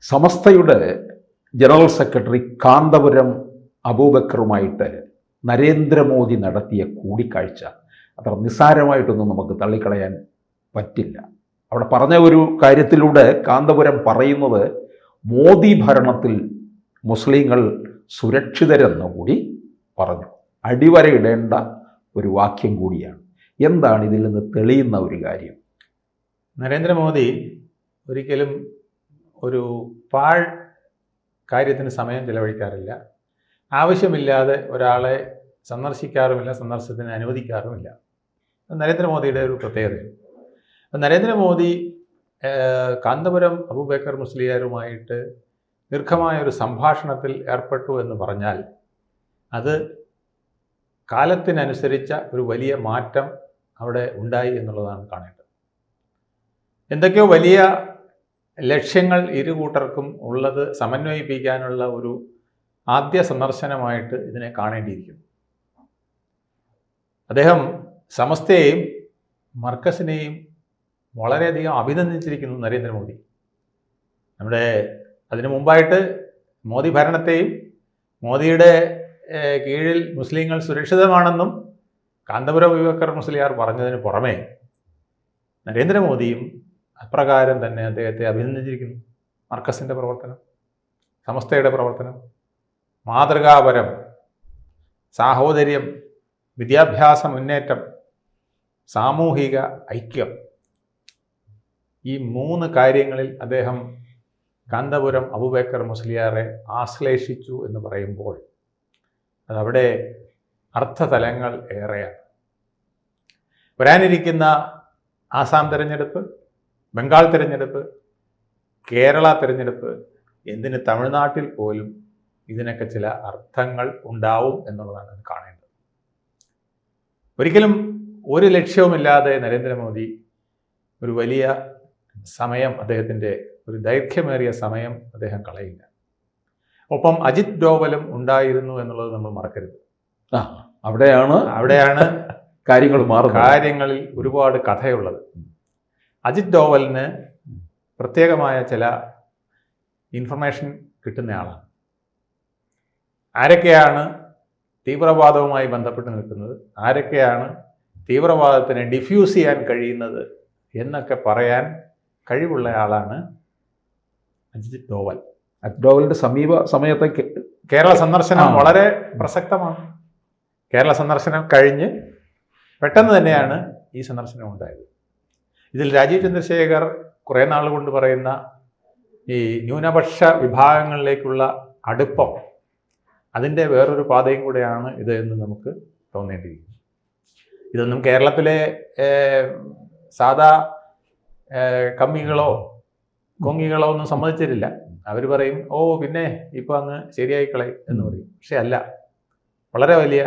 സമസ്തയുടെ general secretary Kanthapuram അബൂബക്കറുമായിട്ട് Narendra Modi നടത്തിയ കൂടിക്കാഴ്ച അത്ര നിസ്സാരമായിട്ടൊന്നും നമുക്ക് തള്ളിക്കളയാൻ പറ്റില്ല. അവിടെ പറഞ്ഞ ഒരു കാര്യത്തിലൂടെ കാന്തപുരം പറയുന്നത് മോദി ഭരണത്തിൽ മുസ്ലിങ്ങൾ സുരക്ഷിതരെന്നുകൂടി പറഞ്ഞു. അടിവരയിടേണ്ട ഒരു വാക്യം കൂടിയാണ്. എന്താണ് ഇതിൽ നിന്ന് തെളിയുന്ന ഒരു കാര്യം? നരേന്ദ്രമോദി ഒരിക്കലും ഒരു പാഴ് കാര്യത്തിന് സമയം ചിലവഴിക്കാറില്ല. ആവശ്യമില്ലാതെ ഒരാളെ സന്ദർശിക്കാറുമില്ല, സന്ദർശനത്തിന് അനുവദിക്കാറുമില്ല. നരേന്ദ്രമോദിയുടെ ഒരു പ്രത്യേകതയാണ്. നരേന്ദ്രമോദി കാന്തപുരം അബൂബക്കർ മുസ്ലിയാരുമായിട്ട് ദീർഘമായ ഒരു സംഭാഷണത്തിൽ ഏർപ്പെട്ടു എന്ന് പറഞ്ഞാൽ അത് കാലത്തിനനുസരിച്ച ഒരു വലിയ മാറ്റം അവിടെ ഉണ്ടായി എന്നുള്ളതാണ് കാണേണ്ടത്. എന്തൊക്കെയോ വലിയ ലക്ഷ്യങ്ങൾ ഇരു കൂട്ടർക്കും ഉള്ളത് സമന്വയിപ്പിക്കാനുള്ള ഒരു ആദ്യ സന്ദർശനമായിട്ട് ഇതിനെ കാണേണ്ടിയിരിക്കുന്നു. അദ്ദേഹം സമസ്തയെയും മർക്കസിനെയും വളരെയധികം അഭിനന്ദിച്ചിരിക്കുന്നു നരേന്ദ്രമോദി. നമ്മുടെ അതിനു മുമ്പായിട്ട് മോദി ഭരണത്തെയും മോദിയുടെ കീഴിൽ മുസ്ലിങ്ങൾ സുരക്ഷിതമാണെന്നും കാന്തപുരം അബൂബക്കർ മുസ്ലിയാർ പറഞ്ഞതിന് പുറമെ നരേന്ദ്രമോദിയും അപ്രകാരം തന്നെ അദ്ദേഹത്തെ അഭിനന്ദിച്ചിരിക്കുന്നു. മർക്കസിൻ്റെ പ്രവർത്തനം, സമസ്തയുടെ പ്രവർത്തനം, മാതൃകാപരം, സാഹോദര്യം, വിദ്യാഭ്യാസ മുന്നേറ്റം, സാമൂഹിക ഐക്യം, ഈ 3 കാര്യങ്ങളിൽ അദ്ദേഹം കാന്തപുരം അബൂബക്കർ മുസ്ലിയാറെ ആശ്ലേഷിച്ചു എന്ന് പറയുമ്പോൾ അതവിടെ അർത്ഥതലങ്ങൾ ഏറെയാണ്. വരാനിരിക്കുന്ന ആസാം തിരഞ്ഞെടുപ്പ്, ബംഗാൾ തിരഞ്ഞെടുപ്പ്, കേരള തിരഞ്ഞെടുപ്പ്, എന്തിന് തമിഴ്നാട്ടിൽ പോലും ഇതിനൊക്കെ ചില അർത്ഥങ്ങൾ ഉണ്ടാവും എന്നുള്ളതാണ് കാണേണ്ടത്. ഒരിക്കലും ഒരു ലക്ഷ്യവുമില്ലാതെ നരേന്ദ്രമോദി ഒരു വലിയ സമയം, അദ്ദേഹത്തിൻ്റെ ഒരു ദൈർഘ്യമേറിയ സമയം അദ്ദേഹം കളയില്ല. ഒപ്പം അജിത് ഡോവലും ഉണ്ടായിരുന്നു എന്നുള്ളത് നമ്മൾ മറക്കരുത്. അവിടെയാണ് കാര്യങ്ങൾ മാറുന്നത്. കാര്യങ്ങളിൽ ഒരുപാട് കഥയുള്ളത്. അജിത് ഡോവലിന് പ്രത്യേകമായ ചില ഇൻഫർമേഷൻ കിട്ടുന്നയാളാണ്. ആരൊക്കെയാണ് തീവ്രവാദവുമായി ബന്ധപ്പെട്ട് നിൽക്കുന്നത്, ആരൊക്കെയാണ് തീവ്രവാദത്തിനെ ഡിഫ്യൂസ് ചെയ്യാൻ കഴിയുന്നത് എന്നൊക്കെ പറയാൻ കഴിവുള്ള ആളാണ് അജിത് ഡോവൽ. അജിത് ഡോവലിൻ്റെ സമയത്തെ കേരള സന്ദർശനം വളരെ പ്രസക്തമാണ്. കേരള സന്ദർശനം കഴിഞ്ഞ് പെട്ടെന്ന് തന്നെയാണ് ഈ സന്ദർശനം ഉണ്ടായത്. ഇതിൽ രാജീവ് ചന്ദ്രശേഖർ കുറേ നാൾ കൊണ്ട് പറയുന്ന ഈ ന്യൂനപക്ഷ വിഭാഗങ്ങളിലേക്കുള്ള അടുപ്പം, അതിൻ്റെ വേറൊരു പാതയും കൂടെയാണ് ഇത് എന്ന് നമുക്ക് തോന്നേണ്ടിയിരിക്കുന്നു. ഇതൊന്നും കേരളത്തിലെ സാധാ കമ്മികളോ കൊങ്ങികളോ ഒന്നും സമ്മതിച്ചിട്ടില്ല. അവർ പറയും, ഓ പിന്നെ ഇപ്പം അങ്ങ് ശരിയായിക്കളയും എന്ന് പറയും. പക്ഷെ അല്ല, വളരെ വലിയ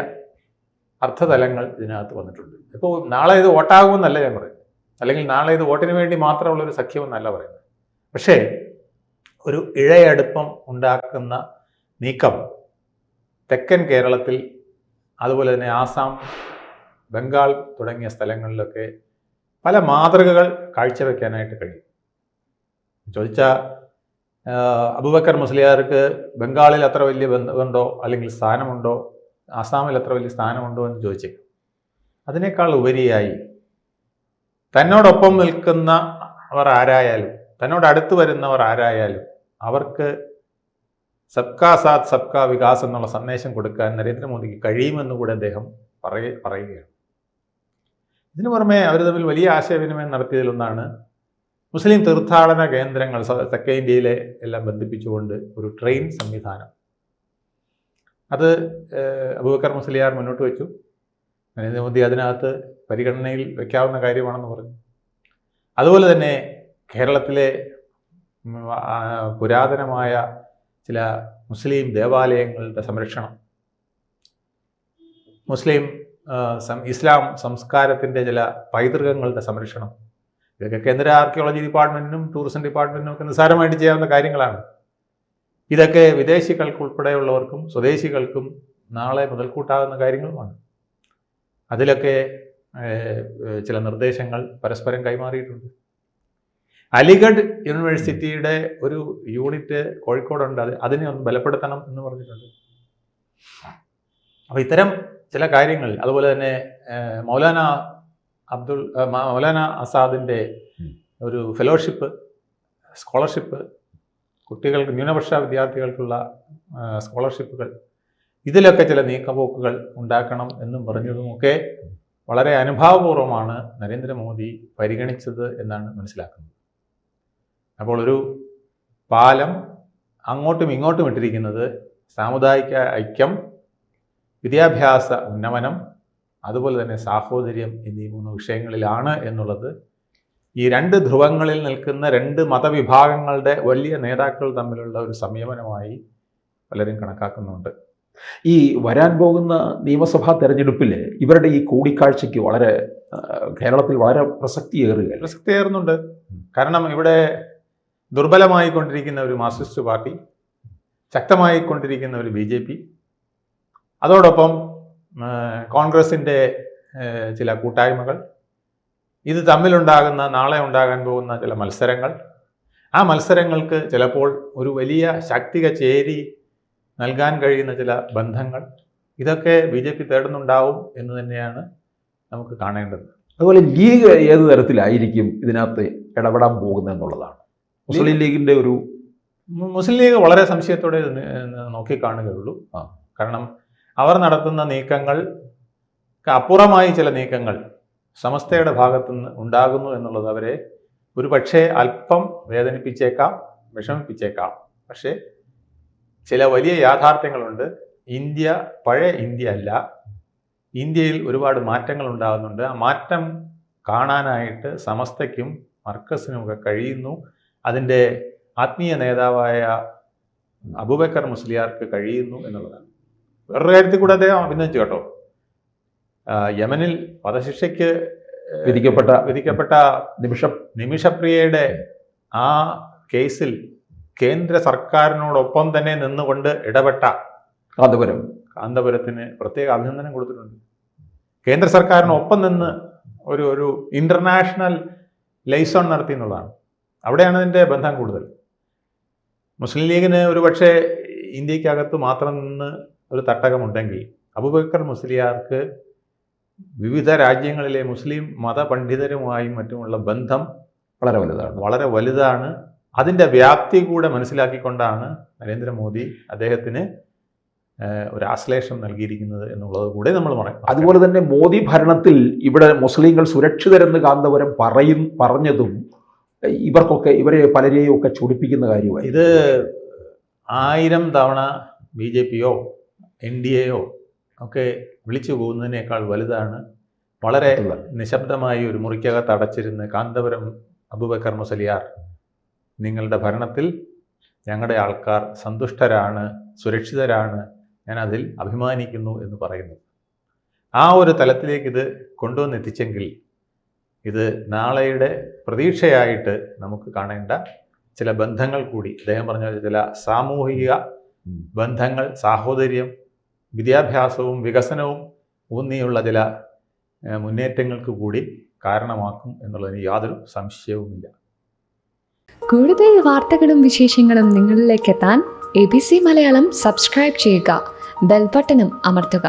അർത്ഥതലങ്ങൾ ഇതിനകത്ത് വന്നിട്ടുണ്ട്. ഇപ്പോൾ നാളെ ഇത് വോട്ടാകുമെന്നല്ല ഞാൻ പറയുന്നത്, അല്ലെങ്കിൽ നാളെ ഇത് വോട്ടിന് വേണ്ടി മാത്രമുള്ളൊരു സഖ്യമെന്നല്ല പറയുന്നത്. പക്ഷേ ഒരു ഇഴയടുപ്പം ഉണ്ടാക്കുന്ന നീക്കം തെക്കൻ കേരളത്തിൽ, അതുപോലെ തന്നെ ആസാം, ബംഗാൾ തുടങ്ങിയ സ്ഥലങ്ങളിലൊക്കെ പല മാതൃകകൾ കാഴ്ചവെക്കാനായിട്ട് കഴിയും. ചോദിച്ചാൽ അബൂബക്കർ മുസ്ലിയാർക്ക് ബംഗാളിൽ അത്ര വലിയ ബന്ധമുണ്ടോ, അല്ലെങ്കിൽ സ്ഥാനമുണ്ടോ, ആസാമിൽ അത്ര വലിയ സ്ഥാനമുണ്ടോ എന്ന് ചോദിച്ചേക്കും. അതിനേക്കാൾ ഉപരിയായി തന്നോടൊപ്പം നിൽക്കുന്നവർ ആരായാലും, തന്നോട് അടുത്ത് വരുന്നവർ ആരായാലും അവർക്ക് സബ്കാ സാത്ത് സബ്കാ വികാസ് എന്നുള്ള സന്ദേശം കൊടുക്കാൻ നരേന്ദ്രമോദിക്ക് കഴിയുമെന്ന് കൂടെ അദ്ദേഹം പറയുകയാണ്. ഇതിനു പുറമെ അവർ തമ്മിൽ വലിയ ആശയവിനിമയം നടത്തിയതിലൊന്നാണ് മുസ്ലിം തീർത്ഥാടന കേന്ദ്രങ്ങൾ തെക്കേ ഇന്ത്യയിലെ എല്ലാം ബന്ധിപ്പിച്ചുകൊണ്ട് ഒരു ട്രെയിൻ സംവിധാനം. അത് അബൂബക്കർ മുസ്ലിയാർ മുന്നോട്ട് വെച്ചു. നരേന്ദ്രമോദി അതിനകത്ത് പരിഗണനയിൽ വയ്ക്കാവുന്ന കാര്യമാണെന്ന് പറഞ്ഞു. അതുപോലെ തന്നെ കേരളത്തിലെ പുരാതനമായ ചില മുസ്ലിം ദേവാലയങ്ങളുടെ സംരക്ഷണം, ഇസ്ലാം സംസ്കാരത്തിൻ്റെ ചില പൈതൃകങ്ങളുടെ സംരക്ഷണം, ഇതൊക്കെ കേന്ദ്ര ആർക്കിയോളജി ഡിപ്പാർട്ട്മെൻറ്റിനും ടൂറിസം ഡിപ്പാർട്ട്മെൻറ്റിനും ഒക്കെ നിസ്സാരമായിട്ട് ചെയ്യാവുന്ന കാര്യങ്ങളാണ്. ഇതൊക്കെ വിദേശികൾക്ക് ഉൾപ്പെടെയുള്ളവർക്കും സ്വദേശികൾക്കും നാളെ മുതൽക്കൂട്ടാകുന്ന കാര്യങ്ങളുമാണ്. അതിലൊക്കെ ചില നിർദ്ദേശങ്ങൾ പരസ്പരം കൈമാറിയിട്ടുണ്ട്. അലിഗഡ് യൂണിവേഴ്സിറ്റിയുടെ ഒരു യൂണിറ്റ് കോഴിക്കോടുണ്ട്, അതിനെ ഒന്ന് ബലപ്പെടുത്തണം എന്ന് പറഞ്ഞിട്ടുണ്ട്. അപ്പോൾ ഇത്തരം ചില കാര്യങ്ങൾ, അതുപോലെ തന്നെ മൗലാന ആസാദിൻ്റെ ഒരു ഫെലോഷിപ്പ്, സ്കോളർഷിപ്പ്, കുട്ടികൾക്ക്, ന്യൂനപക്ഷ വിദ്യാർത്ഥികൾക്കുള്ള സ്കോളർഷിപ്പുകൾ, ഇതിലൊക്കെ ചില നീക്കപോക്കുകൾ ഉണ്ടാക്കണം എന്നും പറഞ്ഞതുമൊക്കെ വളരെ അനുഭാവപൂർവ്വമാണ് നരേന്ദ്രമോദി പരിഗണിച്ചത് എന്നാണ് മനസ്സിലാക്കുന്നത്. അപ്പോൾ ഒരു പാലം അങ്ങോട്ടും ഇങ്ങോട്ടും ഇട്ടിരിക്കുന്നത് സാമുദായിക ഐക്യം, വിദ്യാഭ്യാസ ഉന്നമനം, അതുപോലെ തന്നെ സാഹോദര്യം എന്നീ 3 വിഷയങ്ങളിലാണ് എന്നുള്ളത് ഈ 2 ധ്രുവങ്ങളിൽ നിൽക്കുന്ന 2 മതവിഭാഗങ്ങളുടെ വലിയ നേതാക്കൾ തമ്മിലുള്ള ഒരു സംയമനമായി പലരും കണക്കാക്കുന്നുണ്ട്. ഈ വരാൻ പോകുന്ന നിയമസഭാ തെരഞ്ഞെടുപ്പിൽ ഇവരുടെ ഈ കൂടിക്കാഴ്ചയ്ക്ക് കേരളത്തിൽ വളരെ പ്രസക്തിയേറുന്നുണ്ട്. കാരണം ഇവിടെ ദുർബലമായിക്കൊണ്ടിരിക്കുന്ന ഒരു മാർക്സിസ്റ്റ് പാർട്ടി, ശക്തമായിക്കൊണ്ടിരിക്കുന്ന ഒരു BJP, അതോടൊപ്പം കോൺഗ്രസിൻ്റെ ചില കൂട്ടായ്മകൾ, ഇത് തമ്മിലുണ്ടാകുന്ന, നാളെ ഉണ്ടാകാൻ പോകുന്ന ചില മത്സരങ്ങൾ, ആ മത്സരങ്ങൾക്ക് ചിലപ്പോൾ ഒരു വലിയ ശാക്തിക ചേരി നൽകാൻ കഴിയുന്ന ചില ബന്ധങ്ങൾ, ഇതൊക്കെ BJP തേടുന്നുണ്ടാവും എന്ന് തന്നെയാണ് നമുക്ക് കാണേണ്ടത്. അതുപോലെ ലീഗ് ഏത് തരത്തിലായിരിക്കും ഇതിനകത്ത് ഇടപെടാൻ പോകുന്നത് എന്നുള്ളതാണ്. മുസ്ലിം ലീഗിൻ്റെ മുസ്ലിം ലീഗ് വളരെ സംശയത്തോടെ നോക്കിക്കാണുകയുള്ളൂ. കാരണം അവർ നടത്തുന്ന നീക്കങ്ങൾ അപ്പുറമായി ചില നീക്കങ്ങൾ സമസ്തയുടെ ഭാഗത്തുനിന്ന് ഉണ്ടാകുന്നു എന്നുള്ളത് അവരെ ഒരു പക്ഷേ അല്പം വേദനിപ്പിച്ചേക്കാം, വിഷമിപ്പിച്ചേക്കാം. പക്ഷേ ചില വലിയ യാഥാർത്ഥ്യങ്ങളുണ്ട്. ഇന്ത്യ പഴയ ഇന്ത്യ അല്ല. ഇന്ത്യയിൽ ഒരുപാട് മാറ്റങ്ങൾ ഉണ്ടാകുന്നുണ്ട്. ആ മാറ്റം കാണാനായിട്ട് സമസ്തയ്ക്കും മർക്കസിനുമൊക്കെ കഴിയുന്നു. അതിൻ്റെ ആത്മീയ നേതാവായ അബൂബക്കർ മുസ്ലിയാർക്ക് കഴിയുന്നു എന്നുള്ളതാണ്. വേറൊരു കാര്യത്തിൽ കൂടെ അദ്ദേഹം അഭിനന്ദിച്ചു കേട്ടോ. യമനിൽ വധശിക്ഷയ്ക്ക് വിധിക്കപ്പെട്ട നിമിഷപ്രിയയുടെ ആ കേസിൽ കേന്ദ്ര സർക്കാരിനോടൊപ്പം തന്നെ നിന്നുകൊണ്ട് ഇടപെട്ട കാന്തപുരത്തിന് പ്രത്യേക അഭിനന്ദനം കൊടുത്തിട്ടുണ്ട്. കേന്ദ്ര സർക്കാരിനൊപ്പം നിന്ന് ഒരു ഇന്റർനാഷണൽ ലൈസോൺ നടത്തി എന്നുള്ളതാണ്. അവിടെയാണ് അതിൻ്റെ ബന്ധം കൂടുതൽ. മുസ്ലിം ലീഗിന് ഒരു പക്ഷേ ഇന്ത്യക്കകത്ത് മാത്രം നിന്ന് ഒരു തട്ടകമുണ്ടെങ്കിൽ അബൂബക്കർ മുസ്ലിയാർക്ക് വിവിധ രാജ്യങ്ങളിലെ മുസ്ലിം മതപണ്ഡിതരുമായും മറ്റുമുള്ള ബന്ധം വളരെ വലുതാണ്. അതിൻ്റെ വ്യാപ്തി കൂടെ മനസ്സിലാക്കിക്കൊണ്ടാണ് നരേന്ദ്രമോദി അദ്ദേഹത്തിന് ഒരു ആശ്ലേഷം നൽകിയിരിക്കുന്നത് എന്നുള്ളത് കൂടെ നമ്മൾ പറയും. അതുപോലെ തന്നെ മോദി ഭരണത്തിൽ ഇവിടെ മുസ്ലിങ്ങൾ സുരക്ഷിതരെന്ന് കാന്തപുരം പറഞ്ഞതും ഇവരെ പലരെയും ഒക്കെ ചൊടിപ്പിക്കുന്ന കാര്യമായി. ഇത് 1000 തവണ BJPയോ NDAയോ ഒക്കെ വിളിച്ചു പോകുന്നതിനേക്കാൾ വലുതാണ്. വളരെ നിശബ്ദമായി ഒരു മുറിക്കകത്ത് അടച്ചിരുന്ന് കാന്തപുരം അബൂബക്കർ മുസ്ലിയാർ, നിങ്ങളുടെ ഭരണത്തിൽ ഞങ്ങളുടെ ആൾക്കാർ സന്തുഷ്ടരാണ്, സുരക്ഷിതരാണ്, ഞാൻ അതിൽ അഭിമാനിക്കുന്നു എന്ന് പറയുന്നത്. ആ ഒരു തലത്തിലേക്ക് ഇത് കൊണ്ടുവന്നെത്തിച്ചെങ്കിൽ ഇത് നാളെയുടെ പ്രതീക്ഷയായിട്ട് നമുക്ക് കാണേണ്ട ചില ബന്ധങ്ങൾ കൂടി, അദ്ദേഹം പറഞ്ഞ ചില സാമൂഹിക ബന്ധങ്ങൾ, സാഹോദര്യം, വിദ്യാഭ്യാസവും വികസനവും ഊന്നിയുള്ള ചില മുന്നേറ്റങ്ങൾക്ക് കൂടി കാരണമാക്കും എന്നുള്ളതിന് യാതൊരു സംശയവുമില്ല. കൂടുതൽ വാർത്തകളും വിശേഷങ്ങളും നിങ്ങളിലേക്ക് എത്താൻ ABC മലയാളം സബ്സ്ക്രൈബ് ചെയ്യുക, ബെൽ ബട്ടണും അമർത്തുക.